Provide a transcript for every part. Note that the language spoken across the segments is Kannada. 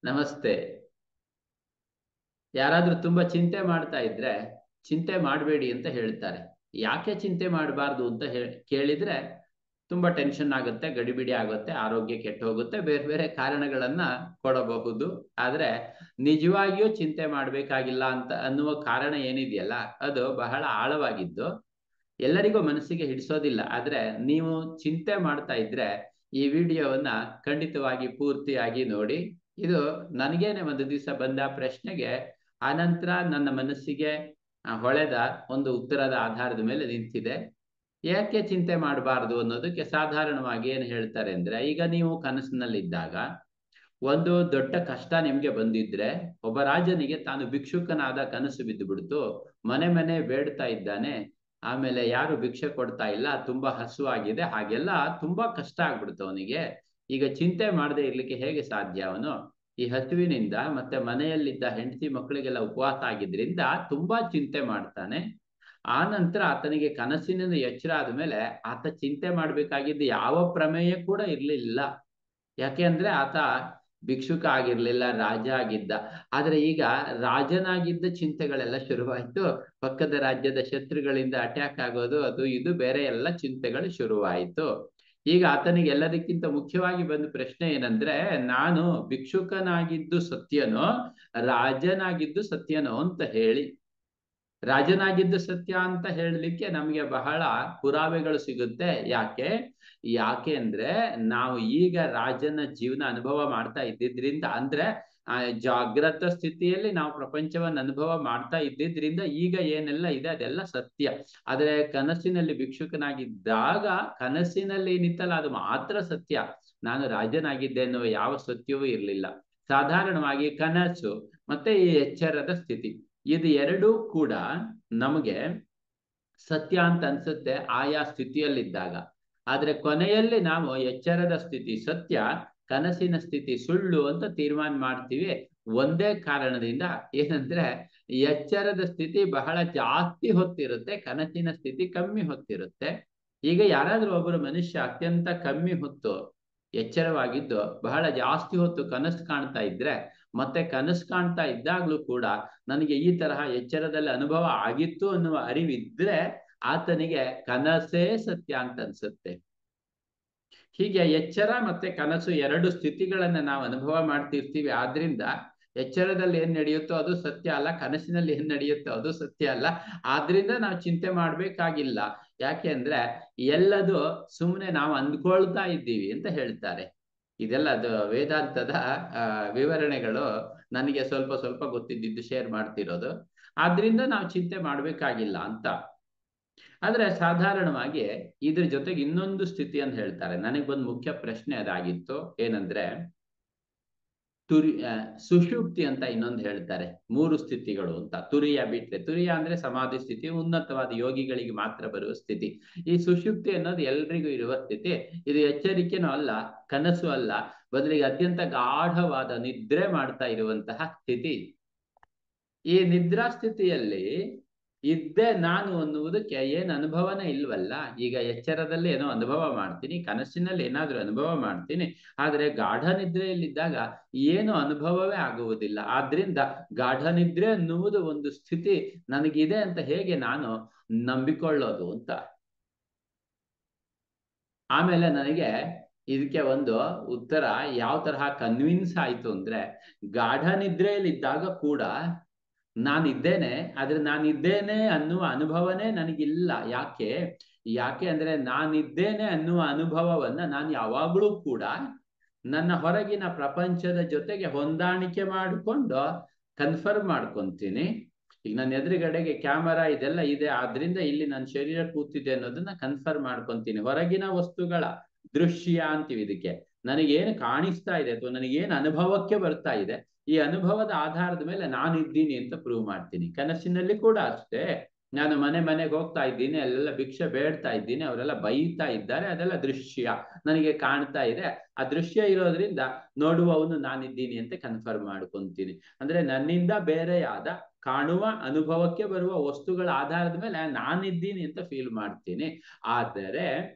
ನಮಸ್ತೆ. ಯಾರಾದ್ರೂ ತುಂಬಾ ಚಿಂತೆ ಮಾಡ್ತಾ ಇದ್ರೆ ಚಿಂತೆ ಮಾಡಬೇಡಿ ಅಂತ ಹೇಳ್ತಾರೆ. ಯಾಕೆ ಚಿಂತೆ ಮಾಡಬಾರ್ದು ಅಂತ ಕೇಳಿದ್ರೆ ತುಂಬಾ ಟೆನ್ಷನ್ ಆಗುತ್ತೆ, ಗಡಿಬಿಡಿ ಆಗುತ್ತೆ, ಆರೋಗ್ಯ ಕೆಟ್ಟು ಹೋಗುತ್ತೆ, ಬೇರೆ ಬೇರೆ ಕಾರಣಗಳನ್ನ ಕೊಡಬಹುದು. ಆದ್ರೆ ನಿಜವಾಗಿಯೂ ಚಿಂತೆ ಮಾಡಬೇಕಾಗಿಲ್ಲ ಅಂತ ಅನ್ನುವ ಕಾರಣ ಏನಿದೆಯಲ್ಲ, ಅದು ಬಹಳ ಆಳವಾಗಿದ್ದು ಎಲ್ಲರಿಗೂ ಮನಸ್ಸಿಗೆ ಹಿಡಿಸೋದಿಲ್ಲ. ಆದ್ರೆ ನೀವು ಚಿಂತೆ ಮಾಡ್ತಾ ಇದ್ರೆ ಈ ವಿಡಿಯೋವನ್ನ ಖಂಡಿತವಾಗಿ ಪೂರ್ತಿಯಾಗಿ ನೋಡಿ. ಇದು ನನಗೇನೆ ಒಂದು ದಿವಸ ಬಂದ ಪ್ರಶ್ನೆಗೆ ಆನಂತರ ನನ್ನ ಮನಸ್ಸಿಗೆ ಹೊಳೆದ ಒಂದು ಉತ್ತರದ ಆಧಾರದ ಮೇಲೆ ನಿಂತಿದೆ. ಯಾಕೆ ಚಿಂತೆ ಮಾಡಬಾರ್ದು ಅನ್ನೋದಕ್ಕೆ ಸಾಧಾರಣವಾಗಿ ಏನು ಹೇಳ್ತಾರೆ ಅಂದ್ರೆ, ಈಗ ನೀವು ಕನಸಿನಲ್ಲಿದ್ದಾಗ ಒಂದು ದೊಡ್ಡ ಕಷ್ಟ ನಿಮ್ಗೆ ಬಂದಿದ್ರೆ, ಒಬ್ಬ ರಾಜನಿಗೆ ತಾನು ಭಿಕ್ಷುಕನಾದ ಕನಸು ಬಿದ್ದು ಬಿಡ್ತು, ಮನೆ ಮನೆ ಬೇಡ್ತಾ ಇದ್ದಾನೆ, ಆಮೇಲೆ ಯಾರು ಭಿಕ್ಷೆ ಕೊಡ್ತಾ ಇಲ್ಲ, ತುಂಬಾ ಹಸುವಾಗಿದೆ, ಹಾಗೆಲ್ಲ ತುಂಬಾ ಕಷ್ಟ ಆಗ್ಬಿಡ್ತು ಅವನಿಗೆ. ಈಗ ಚಿಂತೆ ಮಾಡದೆ ಇರ್ಲಿಕ್ಕೆ ಹೇಗೆ ಸಾಧ್ಯ? ಅವನು ಈ ಹಸುವಿನಿಂದ ಮತ್ತೆ ಮನೆಯಲ್ಲಿದ್ದ ಹೆಂಡತಿ ಮಕ್ಕಳಿಗೆಲ್ಲ ಉಪವಾಸ ಆಗಿದ್ರಿಂದ ತುಂಬಾ ಚಿಂತೆ ಮಾಡ್ತಾನೆ. ಆ ನಂತರ ಆತನಿಗೆ ಕನಸಿನಿಂದ ಎಚ್ಚರ ಆದ್ಮೇಲೆ ಆತ ಚಿಂತೆ ಮಾಡ್ಬೇಕಾಗಿದ್ದು ಯಾವ ಪ್ರಮೇಯ ಕೂಡ ಇರ್ಲಿಲ್ಲ. ಯಾಕೆ ಅಂದ್ರೆ ಆತ ಭಿಕ್ಷುಕ ಆಗಿರ್ಲಿಲ್ಲ, ರಾಜ ಆಗಿದ್ದ. ಆದ್ರೆ ಈಗ ರಾಜನಾಗಿದ್ದ ಚಿಂತೆಗಳೆಲ್ಲ ಶುರುವಾಯ್ತು. ಪಕ್ಕದ ರಾಜ್ಯದ ಶತ್ರುಗಳಿಂದ ಅಟ್ಯಾಕ್ ಆಗೋದು, ಅದು ಇದು ಬೇರೆ ಎಲ್ಲ ಚಿಂತೆಗಳು ಶುರುವಾಯಿತು. ಈಗ ಆತನಿಗೆ ಎಲ್ಲದಕ್ಕಿಂತ ಮುಖ್ಯವಾಗಿ ಬಂದ ಪ್ರಶ್ನೆ ಏನಂದ್ರೆ, ನಾನು ಭಿಕ್ಷುಕನಾಗಿದ್ದು ಸತ್ಯನೋ ರಾಜನಾಗಿದ್ದು ಸತ್ಯನೋ ಅಂತ ಹೇಳಿ. ರಾಜನಾಗಿದ್ದು ಸತ್ಯ ಅಂತ ಹೇಳಲಿಕ್ಕೆ ನಮಗೆ ಬಹಳ ಪುರಾವೆಗಳು ಸಿಗುತ್ತೆ. ಯಾಕೆ ಅಂದ್ರೆ ನಾವು ಈಗ ರಾಜನ ಜೀವನ ಅನುಭವ ಮಾಡ್ತಾ ಇದ್ದಿದ್ರಿಂದ, ಅಂದ್ರೆ ಜಾಗೃತ ಸ್ಥಿತಿಯಲ್ಲಿ ನಾವು ಪ್ರಪಂಚವನ್ನು ಅನುಭವ ಮಾಡ್ತಾ ಇದ್ದಿದ್ರಿಂದ ಈಗ ಏನೆಲ್ಲ ಇದೆ ಅದೆಲ್ಲ ಸತ್ಯ. ಆದ್ರೆ ಕನಸಿನಲ್ಲಿ ಭಿಕ್ಷುಕನಾಗಿದ್ದಾಗ ಕನಸಿನಲ್ಲಿ ಏನಿತ್ತಲ್ಲ ಅದು ಮಾತ್ರ ಸತ್ಯ. ನಾನು ರಾಜನಾಗಿದ್ದೆ ಅನ್ನುವ ಯಾವ ಸತ್ಯವೂ ಇರಲಿಲ್ಲ. ಸಾಧಾರಣವಾಗಿ ಕನಸು ಮತ್ತೆ ಈ ಎಚ್ಚರದ ಸ್ಥಿತಿ, ಇದು ಎರಡೂ ಕೂಡ ನಮಗೆ ಸತ್ಯ ಅಂತ ಅನ್ಸುತ್ತೆ ಆಯಾ ಸ್ಥಿತಿಯಲ್ಲಿದ್ದಾಗ. ಆದ್ರೆ ಕೊನೆಯಲ್ಲಿ ನಾವು ಎಚ್ಚರದ ಸ್ಥಿತಿ ಸತ್ಯ, ಕನಸಿನ ಸ್ಥಿತಿ ಸುಳ್ಳು ಅಂತ ತೀರ್ಮಾನ ಮಾಡ್ತೀವಿ. ಒಂದೇ ಕಾರಣದಿಂದ, ಏನಂದ್ರೆ ಎಚ್ಚರದ ಸ್ಥಿತಿ ಬಹಳ ಜಾಸ್ತಿ ಹೊತ್ತಿರುತ್ತೆ, ಕನಸಿನ ಸ್ಥಿತಿ ಕಮ್ಮಿ ಹೊತ್ತಿರುತ್ತೆ. ಈಗ ಯಾರಾದ್ರೂ ಒಬ್ಬರು ಮನುಷ್ಯ ಅತ್ಯಂತ ಕಮ್ಮಿ ಹೊತ್ತು ಎಚ್ಚರವಾಗಿದ್ದು ಬಹಳ ಜಾಸ್ತಿ ಹೊತ್ತು ಕನಸು ಕಾಣ್ತಾ ಇದ್ರೆ, ಮತ್ತೆ ಕನಸು ಕಾಣ್ತಾ ಇದ್ದಾಗ್ಲೂ ಕೂಡ ನನಗೆ ಈ ತರಹ ಎಚ್ಚರದಲ್ಲಿ ಅನುಭವ ಆಗಿತ್ತು ಅನ್ನುವ ಅರಿವಿದ್ರೆ ಆತನಿಗೆ ಕನಸೇ ಸತ್ಯ ಅಂತ ಅನ್ಸುತ್ತೆ. ಹೀಗೆ ಎಚ್ಚರ ಮತ್ತೆ ಕನಸು ಎರಡು ಸ್ಥಿತಿಗಳನ್ನ ನಾವು ಅನುಭವ ಮಾಡ್ತಿರ್ತೀವಿ. ಆದ್ರಿಂದ ಎಚ್ಚರದಲ್ಲಿ ಏನ್ ನಡೆಯುತ್ತೋ ಅದು ಸತ್ಯ ಅಲ್ಲ, ಕನಸಿನಲ್ಲಿ ಏನ್ ನಡೆಯುತ್ತೋ ಅದು ಸತ್ಯ ಅಲ್ಲ. ಆದ್ರಿಂದ ನಾವು ಚಿಂತೆ ಮಾಡ್ಬೇಕಾಗಿಲ್ಲ. ಯಾಕೆ ಅಂದ್ರೆ ಎಲ್ಲದು ಸುಮ್ಮನೆ ನಾವು ಅಂದ್ಕೊಳ್ತಾ ಇದ್ದೀವಿ ಅಂತ ಹೇಳ್ತಾರೆ. ಇದೆಲ್ಲ ಅದು ವೇದಾಂತದ ವಿವರಣೆಗಳು. ನನಗೆ ಸ್ವಲ್ಪ ಸ್ವಲ್ಪ ಗೊತ್ತಿದ್ದು ಶೇರ್ ಮಾಡ್ತಿರೋದು. ಆದ್ರಿಂದ ನಾವು ಚಿಂತೆ ಮಾಡ್ಬೇಕಾಗಿಲ್ಲ ಅಂತ. ಆದ್ರೆ ಸಾಧಾರಣವಾಗಿ ಇದ್ರ ಜೊತೆಗೆ ಇನ್ನೊಂದು ಸ್ಥಿತಿ ಅಂತ ಹೇಳ್ತಾರೆ. ನನಗೆ ಬಂದ್ ಮುಖ್ಯ ಪ್ರಶ್ನೆ ಅದಾಗಿತ್ತು. ಏನಂದ್ರೆ ಸುಷುಪ್ತಿ ಅಂತ ಇನ್ನೊಂದು ಹೇಳ್ತಾರೆ. ಮೂರು ಸ್ಥಿತಿಗಳು ಅಂತ. ತುರಿಯ ಬಿಟ್ರೆ, ತುರಿಯ ಅಂದ್ರೆ ಸಮಾಧಿ ಸ್ಥಿತಿ, ಉನ್ನತವಾದ ಯೋಗಿಗಳಿಗೆ ಮಾತ್ರ ಬರುವ ಸ್ಥಿತಿ. ಈ ಸುಷುಪ್ತಿ ಅನ್ನೋದು ಎಲ್ರಿಗೂ ಇರುವ ಸ್ಥಿತಿ. ಇದು ಎಚ್ಚರಿಕೆನೂ ಅಲ್ಲ, ಕನಸು ಅಲ್ಲ, ಬದಲಿಗೆ ಅತ್ಯಂತ ಗಾಢವಾದ ನಿದ್ರೆ ಮಾಡ್ತಾ ಇರುವಂತಹ ಸ್ಥಿತಿ. ಈ ನಿದ್ರಾ ಸ್ಥಿತಿಯಲ್ಲಿ ಇದ್ದೇ ನಾನು ಅನ್ನುವುದಕ್ಕೆ ಏನು ಅನುಭವನೇ ಇಲ್ವಲ್ಲ. ಈಗ ಎಚ್ಚರದಲ್ಲಿ ಏನೋ ಅನುಭವ ಮಾಡ್ತೀನಿ, ಕನಸಿನಲ್ಲಿ ಏನಾದ್ರೂ ಅನುಭವ ಮಾಡ್ತೀನಿ, ಆದ್ರೆ ಗಾಢ ನಿದ್ರೆಯಲ್ಲಿದ್ದಾಗ ಏನು ಅನುಭವವೇ ಆಗುವುದಿಲ್ಲ. ಆದ್ರಿಂದ ಗಾಢ ನಿದ್ರೆ ಅನ್ನುವುದು ಒಂದು ಸ್ಥಿತಿ ನನಗಿದೆ ಅಂತ ಹೇಗೆ ನಾನು ನಂಬಿಕೊಳ್ಳೋದು ಅಂತ. ಆಮೇಲೆ ನನಗೆ ಇದಕ್ಕೆ ಒಂದು ಉತ್ತರ ಯಾವ ತರಹ ಕನ್ವಿನ್ಸ್ ಆಯ್ತು ಅಂದ್ರೆ, ಗಾಢ ನಿದ್ರೆಯಲ್ಲಿದ್ದಾಗ ಕೂಡ ನಾನಿದ್ದೇನೆ, ಆದ್ರೆ ನಾನಿದ್ದೇನೆ ಅನ್ನುವ ಅನುಭವನೇ ನನಗಿಲ್ಲ. ಯಾಕೆ ಅಂದ್ರೆ ನಾನಿದ್ದೇನೆ ಅನ್ನುವ ಅನುಭವವನ್ನ ನಾನು ಯಾವಾಗಲೂ ಕೂಡ ನನ್ನ ಹೊರಗಿನ ಪ್ರಪಂಚದ ಜೊತೆಗೆ ಹೊಂದಾಣಿಕೆ ಮಾಡಿಕೊಂಡು ಕನ್ಫರ್ಮ್ ಮಾಡ್ಕೊಂತೀನಿ. ಈಗ ನನ್ನ ಎದುರುಗಡೆಗೆ ಕ್ಯಾಮರಾ ಇದೆಲ್ಲ ಇದೆ, ಆದ್ರಿಂದ ಇಲ್ಲಿ ನನ್ನ ಶರೀರ ಕೂತಿದೆ ಅನ್ನೋದನ್ನ ಕನ್ಫರ್ಮ್ ಮಾಡ್ಕೊಂತೀನಿ. ಹೊರಗಿನ ವಸ್ತುಗಳ ದೃಶ್ಯ ಅಂತೀವಿ ಇದಕ್ಕೆ. ನನಗೇನು ಕಾಣಿಸ್ತಾ ಇದೆ ಅಥವಾ ನನಗೇನು ಅನುಭವಕ್ಕೆ ಬರ್ತಾ ಇದೆ, ಈ ಅನುಭವದ ಆಧಾರದ ಮೇಲೆ ನಾನಿದ್ದೀನಿ ಅಂತ ಪ್ರೂವ್ ಮಾಡ್ತೀನಿ. ಕನಸಿನಲ್ಲಿ ಕೂಡ ಅಷ್ಟೇ. ನಾನು ಮನೆಗೆ ಹೋಗ್ತಾ ಇದ್ದೀನಿ, ಅಲ್ಲೆಲ್ಲ ಭಿಕ್ಷೆ ಬೇಡ್ತಾ ಇದ್ದೀನಿ, ಅವರೆಲ್ಲ ಬೈತಾ ಇದ್ದಾರೆ, ಅದೆಲ್ಲ ದೃಶ್ಯ ನನಗೆ ಕಾಣ್ತಾ ಇದೆ. ಆ ದೃಶ್ಯ ಇರೋದ್ರಿಂದ ನೋಡುವವನು ನಾನಿದ್ದೀನಿ ಅಂತ ಕನ್ಫರ್ಮ್ ಮಾಡ್ಕೊಂತೀನಿ. ಅಂದ್ರೆ ನನ್ನಿಂದ ಬೇರೆಯಾದ ಕಾಣುವ ಅನುಭವಕ್ಕೆ ಬರುವ ವಸ್ತುಗಳ ಆಧಾರದ ಮೇಲೆ ನಾನಿದ್ದೀನಿ ಅಂತ ಫೀಲ್ ಮಾಡ್ತೀನಿ. ಆದರೆ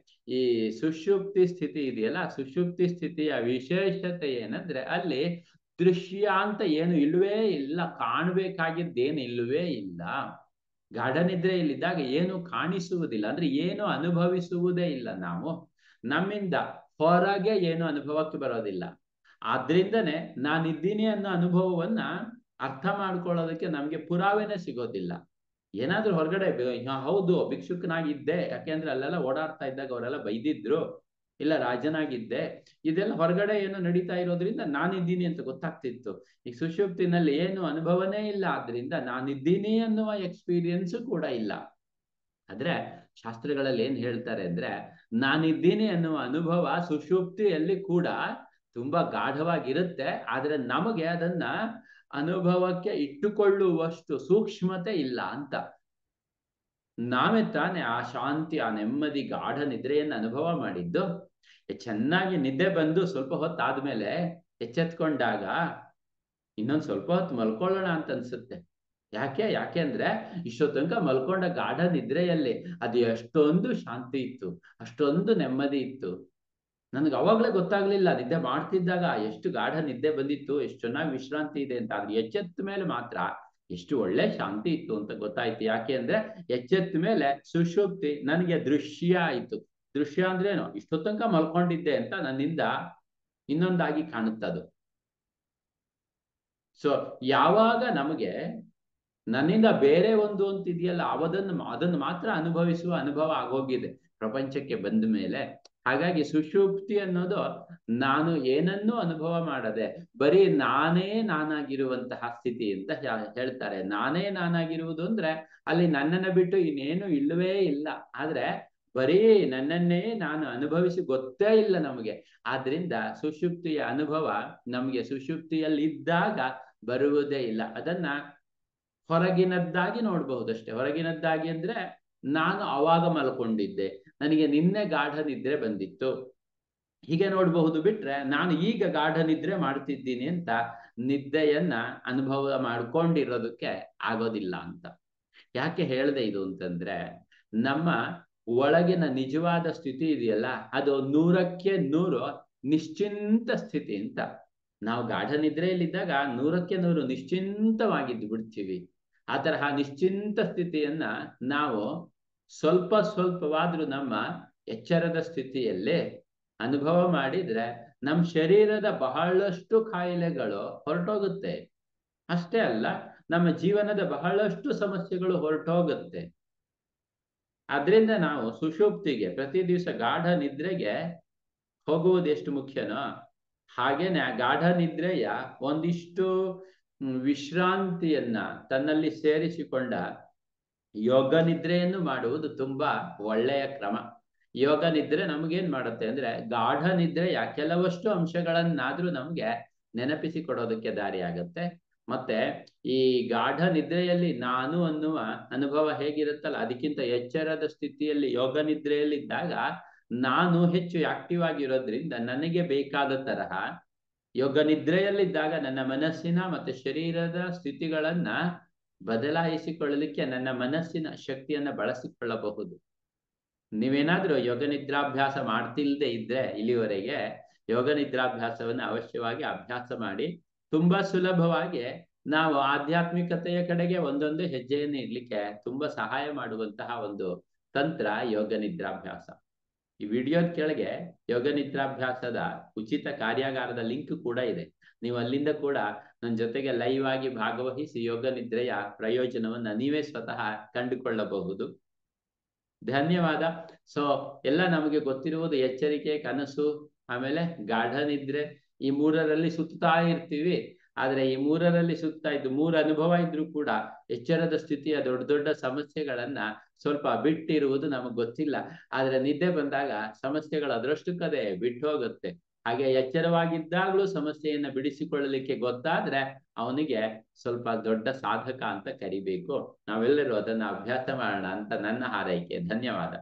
ಈ ಸುಷುಪ್ತಿ ಸ್ಥಿತಿ ಇದೆಯಲ್ಲ, ಸುಷುಪ್ತಿ ಸ್ಥಿತಿಯ ವಿಶೇಷತೆ ಏನಂದ್ರೆ ಅಲ್ಲಿ ದೃಶ್ಯ ಅಂತ ಏನು ಇಲ್ವೇ ಇಲ್ಲ, ಕಾಣಬೇಕಾಗಿದ್ದೇನು ಇಲ್ವೇ ಇಲ್ಲ. ಗಾಢ ನಿದ್ರೆಯಲ್ಲಿದ್ದಾಗ ಏನು ಕಾಣಿಸುವುದಿಲ್ಲ, ಅಂದ್ರೆ ಏನು ಅನುಭವಿಸುವುದೇ ಇಲ್ಲ. ನಾವು ನಮ್ಮಿಂದ ಹೊರಗೆ ಏನು ಅನುಭವಕ್ಕೆ ಬರೋದಿಲ್ಲ. ಆದ್ರಿಂದನೇ ನಾನಿದ್ದೀನಿ ಅನ್ನೋ ಅನುಭವವನ್ನ ಅರ್ಥ ಮಾಡ್ಕೊಳ್ಳೋದಕ್ಕೆ ನಮ್ಗೆ ಪುರಾವೆನೇ ಸಿಗೋದಿಲ್ಲ. ಏನಾದ್ರೂ ಹೊರಗಡೆ ಹೌದು ಭಿಕ್ಷುಕನಾಗಿದ್ದೆ, ಯಾಕೆಂದ್ರೆ ಅಲ್ಲೆಲ್ಲ ಓಡಾಡ್ತಾ ಇದ್ದಾಗ ಅವರೆಲ್ಲ ಬೈದಿದ್ರು, ಇಲ್ಲ ರಾಜನಾಗಿದ್ದೆ, ಇದೆಲ್ಲ ಹೊರಗಡೆ ಏನೋ ನಡೀತಾ ಇರೋದ್ರಿಂದ ನಾನಿದ್ದೀನಿ ಅಂತ ಗೊತ್ತಾಗ್ತಿತ್ತು. ಈ ಸುಷುಪ್ತಿನಲ್ಲಿ ಏನು ಅನುಭವನೇ ಇಲ್ಲ, ಆದ್ರಿಂದ ನಾನಿದ್ದೀನಿ ಅನ್ನುವ ಎಕ್ಸ್ಪೀರಿಯನ್ಸ್ ಕೂಡ ಇಲ್ಲ. ಆದ್ರೆ ಶಾಸ್ತ್ರಗಳಲ್ಲಿ ಏನ್ ಹೇಳ್ತಾರೆ ಅಂದ್ರೆ, ನಾನಿದ್ದೀನಿ ಅನ್ನುವ ಅನುಭವ ಸುಷುಪ್ತಿಯಲ್ಲಿ ಕೂಡ ತುಂಬಾ ಗಾಢವಾಗಿರುತ್ತೆ, ಆದ್ರೆ ನಮಗೆ ಅದನ್ನ ಅನುಭವಕ್ಕೆ ಇಟ್ಟುಕೊಳ್ಳುವಷ್ಟು ಸೂಕ್ಷ್ಮತೆ ಇಲ್ಲ ಅಂತ. ನಾವೇ ತಾನೇ ಆ ಶಾಂತಿ, ಆ ನೆಮ್ಮದಿ, ಗಾಢ ನಿದ್ರೆಯನ್ನು ಅನುಭವ ಮಾಡಿದ್ದು. ಚೆನ್ನಾಗಿ ನಿದ್ದೆ ಬಂದು ಸ್ವಲ್ಪ ಹೊತ್ತಾದ್ಮೇಲೆ ಎಚ್ಚೆತ್ಕೊಂಡಾಗ ಇನ್ನೊಂದು ಸ್ವಲ್ಪ ಹೊತ್ತು ಮಲ್ಕೊಳ್ಳೋಣ ಅಂತ ಅನ್ಸುತ್ತೆ. ಯಾಕೆ ಅಂದ್ರೆ ಇಷ್ಟೋ ತನಕ ಮಲ್ಕೊಂಡ ಗಾಢ ನಿದ್ರೆಯಲ್ಲಿ ಅದು ಎಷ್ಟೊಂದು ಶಾಂತಿ ಇತ್ತು, ಅಷ್ಟೊಂದು ನೆಮ್ಮದಿ ಇತ್ತು. ನನಗೆ ಅವಾಗ್ಲೇ ಗೊತ್ತಾಗ್ಲಿಲ್ಲ ನಿದ್ದೆ ಮಾಡ್ತಿದ್ದಾಗ ಎಷ್ಟು ಗಾಢ ನಿದ್ದೆ ಬಂದಿತ್ತು, ಎಷ್ಟು ಚೆನ್ನಾಗಿ ವಿಶ್ರಾಂತಿ ಇದೆ ಅಂತ. ಆದ್ರೆ ಎಚ್ಚೆತ್ತ ಮೇಲೆ ಮಾತ್ರ ಎಷ್ಟು ಒಳ್ಳೆ ಶಾಂತಿ ಇತ್ತು ಅಂತ ಗೊತ್ತಾಯ್ತು. ಯಾಕೆ ಅಂದ್ರೆ ಎಚ್ಚೆತ್ತ ಮೇಲೆ ಸುಷುಪ್ತಿ ನನಗೆ ದೃಶ್ಯ ಆಯ್ತು. ದೃಶ್ಯ ಅಂದ್ರೇನು, ಇಷ್ಟೋ ತನಕ ಮಲ್ಕೊಂಡಿದ್ದೆ ಅಂತ ನನ್ನಿಂದ ಇನ್ನೊಂದಾಗಿ ಕಾಣುತ್ತದು. ಸೊ ಯಾವಾಗ ನಮಗೆ ನನ್ನಿಂದ ಬೇರೆ ಒಂದು ಅಂತ ಇದೆಯಲ್ಲ, ಅದನ್ನು ಮಾತ್ರ ಅನುಭವಿಸುವ ಅನುಭವ ಆಗೋಗಿದೆ ಪ್ರಪಂಚಕ್ಕೆ ಬಂದ ಮೇಲೆ. ಹಾಗಾಗಿ ಸುಷುಪ್ತಿ ಅನ್ನೋದು ನಾನು ಏನನ್ನೂ ಅನುಭವ ಮಾಡದೆ ಬರೀ ನಾನೇ ನಾನಾಗಿರುವಂತಹ ಸ್ಥಿತಿ ಅಂತ ಹೇಳ್ತಾರೆ. ನಾನೇ ನಾನಾಗಿರುವುದು ಅಂದ್ರೆ ಅಲ್ಲಿ ನನ್ನನ್ನು ಬಿಟ್ಟು ಇನ್ನೇನು ಇಲ್ಲವೇ ಇಲ್ಲ. ಆದ್ರೆ ಬರೀ ನನ್ನನ್ನೇ ನಾನು ಅನುಭವಿಸಿ ಗೊತ್ತೇ ಇಲ್ಲ ನಮಗೆ. ಆದ್ರಿಂದ ಸುಷುಪ್ತಿಯ ಅನುಭವ ನಮಗೆ ಸುಷುಪ್ತಿಯಲ್ಲಿ ಇದ್ದಾಗ ಬರುವುದೇ ಇಲ್ಲ. ಅದನ್ನ ಹೊರಗಿನದ್ದಾಗಿ ನೋಡಬಹುದಷ್ಟೇ. ಹೊರಗಿನದ್ದಾಗಿ ಅಂದ್ರೆ ನಾನು ಅವಾಗ ಮಲ್ಕೊಂಡಿದ್ದೆ, ನನಗೆ ನಿನ್ನೆ ಗಾಢ ನಿದ್ರೆ ಬಂದಿತ್ತು, ಹೀಗೆ ನೋಡಬಹುದು. ಬಿಟ್ರೆ ನಾನು ಈಗ ಗಾಢ ನಿದ್ರೆ ಮಾಡ್ತಿದ್ದೀನಿ ಅಂತ ನಿದ್ದೆಯನ್ನ ಅನುಭವ ಮಾಡ್ಕೊಂಡಿರೋದಕ್ಕೆ ಆಗೋದಿಲ್ಲ ಅಂತ. ಯಾಕೆ ಹೇಳ್ದೆ ಇದು ಅಂತಂದ್ರೆ, ನಮ್ಮ ಒಳಗಿನ ನಿಜವಾದ ಸ್ಥಿತಿ ಇದೆಯಲ್ಲ, ಅದು 100ಕ್ಕೆ 100 ನಿಶ್ಚಿಂತ ಸ್ಥಿತಿ ಅಂತ. ನಾವು ಗಾಢ ನಿದ್ರೆಯಲ್ಲಿದ್ದಾಗ 100ಕ್ಕೆ 100 ನಿಶ್ಚಿಂತವಾಗಿದ್ದು ಬಿಡ್ತೀವಿ. ಆ ತರಹ ನಿಶ್ಚಿಂತ ಸ್ಥಿತಿಯನ್ನ ನಾವು ಸ್ವಲ್ಪವಾದ್ರೂ ನಮ್ಮ ಎಚ್ಚರದ ಸ್ಥಿತಿಯಲ್ಲೇ ಅನುಭವ ಮಾಡಿದ್ರೆ ನಮ್ಮ ಶರೀರದ ಬಹಳಷ್ಟು ಕಾಯಿಲೆಗಳು ಹೊರಟೋಗುತ್ತೆ. ಅಷ್ಟೇ ಅಲ್ಲ, ನಮ್ಮ ಜೀವನದ ಬಹಳಷ್ಟು ಸಮಸ್ಯೆಗಳು ಹೊರಟೋಗುತ್ತೆ. ಆದ್ರಿಂದ ನಾವು ಸುಷುಪ್ತಿಗೆ ಪ್ರತಿ ದಿವಸ ಗಾಢ ನಿದ್ರೆಗೆ ಹೋಗುವುದು ಎಷ್ಟು ಮುಖ್ಯನೋ, ಹಾಗೇನೆ ಗಾಢ ನಿದ್ರೆಯ ಒಂದಿಷ್ಟು ವಿಶ್ರಾಂತಿಯನ್ನ ತನ್ನಲ್ಲಿ ಸೇರಿಸಿಕೊಂಡ ಯೋಗ ನಿದ್ರೆಯನ್ನು ಮಾಡುವುದು ತುಂಬಾ ಒಳ್ಳೆಯ ಕ್ರಮ. ಯೋಗ ನಿದ್ರೆ ನಮಗೇನ್ ಮಾಡುತ್ತೆ ಅಂದ್ರೆ, ಗಾಢ ನಿದ್ರೆಯ ಕೆಲವಷ್ಟು ಅಂಶಗಳನ್ನಾದ್ರೂ ನಮ್ಗೆ ನೆನಪಿಸಿ ಕೊಡೋದಕ್ಕೆ ದಾರಿ ಆಗತ್ತೆ. ಮತ್ತೆ ಈ ಗಾಢ ನಿದ್ರೆಯಲ್ಲಿ ನಾನು ಅನ್ನುವ ಅನುಭವ ಹೇಗಿರುತ್ತಲ್ಲ, ಅದಕ್ಕಿಂತ ಎಚ್ಚರದ ಸ್ಥಿತಿಯಲ್ಲಿ ಯೋಗ ನಿದ್ರೆಯಲ್ಲಿ ಇದ್ದಾಗ ನಾನು ಹೆಚ್ಚು ಆಕ್ಟಿವ್ ಆಗಿರೋದ್ರಿಂದ ನನಗೆ ಬೇಕಾದ ತರಹ ಯೋಗ ನಿದ್ರೆಯಲ್ಲಿದ್ದಾಗ ನನ್ನ ಮನಸ್ಸಿನ ಮತ್ತೆ ಶರೀರದ ಸ್ಥಿತಿಗಳನ್ನ ಬದಲಾಯಿಸಿಕೊಳ್ಳಲಿಕ್ಕೆ ನನ್ನ ಮನಸ್ಸಿನ ಶಕ್ತಿಯನ್ನ ಬಳಸಿಕೊಳ್ಳಬಹುದು. ನೀವೇನಾದ್ರೂ ಯೋಗ ನಿದ್ರಾಭ್ಯಾಸ ಮಾಡ್ತಿಲ್ದೆ ಇದ್ರೆ ಇಲ್ಲಿವರೆಗೆ ಯೋಗ ನಿದ್ರಾಭ್ಯಾಸವನ್ನು ಅವಶ್ಯವಾಗಿ ಅಭ್ಯಾಸ ಮಾಡಿ. ತುಂಬಾ ಸುಲಭವಾಗಿ ನಾವು ಆಧ್ಯಾತ್ಮಿಕತೆಯ ಕಡೆಗೆ ಒಂದೊಂದು ಹೆಜ್ಜೆಯನ್ನು ಇಡ್ಲಿಕ್ಕೆ ತುಂಬಾ ಸಹಾಯ ಮಾಡುವಂತಹ ಒಂದು ತಂತ್ರ ಯೋಗ ನಿದ್ರಾಭ್ಯಾಸ. ಈ ವಿಡಿಯೋದ ಕೆಳಗೆ ಯೋಗ ನಿದ್ರಾಭ್ಯಾಸದ ಉಚಿತ ಕಾರ್ಯಾಗಾರದ ಲಿಂಕ್ ಕೂಡ ಇದೆ. ನೀವು ಅಲ್ಲಿಂದ ಕೂಡ ನನ್ನ ಜೊತೆಗೆ ಲೈವ್ ಆಗಿ ಭಾಗವಹಿಸಿ ಯೋಗ ನಿದ್ರೆಯ ಪ್ರಯೋಜನವನ್ನ ನೀವೇ ಸ್ವತಃ ಕಂಡುಕೊಳ್ಳಬಹುದು. ಧನ್ಯವಾದ. ಸೊ ಎಲ್ಲ ನಮಗೆ ಗೊತ್ತಿರುವುದು ಎಚ್ಚರಿಕೆ, ಕನಸು, ಆಮೇಲೆ ಗಾಢ ನಿದ್ರೆ, ಈ ಮೂರರಲ್ಲಿ ಸುತ್ತಾ ಇರ್ತೀವಿ. ಆದ್ರೆ ಈ ಮೂರರಲ್ಲಿ ಸುತ್ತಾ ಇದ್ದು 3 ಅನುಭವ ಇದ್ರೂ ಕೂಡ ಎಚ್ಚರದ ಸ್ಥಿತಿಯ ದೊಡ್ಡ ದೊಡ್ಡ ಸಮಸ್ಯೆಗಳನ್ನ ಸ್ವಲ್ಪ ಬಿಟ್ಟಿರುವುದು ನಮಗ್ ಗೊತ್ತಿಲ್ಲ. ಆದ್ರೆ ನಿದ್ದೆ ಬಂದಾಗ ಸಮಸ್ಯೆಗಳು ಅದರಷ್ಟಕ್ಕದೇ ಬಿಟ್ಟು ಹೋಗುತ್ತೆ. ಹಾಗೆ ಎಚ್ಚರವಾಗಿದ್ದಾಗಲೂ ಸಮಸ್ಯೆಯನ್ನ ಬಿಡಿಸಿಕೊಳ್ಳಲಿಕ್ಕೆ ಗೊತ್ತಾದ್ರೆ ಅವನಿಗೆ ಸ್ವಲ್ಪ ದೊಡ್ಡ ಸಾಧಕ ಅಂತ ಕರಿಬೇಕು. ನಾವೆಲ್ಲರೂ ಅದನ್ನ ಅಭ್ಯಾಸ ಮಾಡೋಣ ಅಂತ ನನ್ನ ಹಾರೈಕೆ. ಧನ್ಯವಾದ.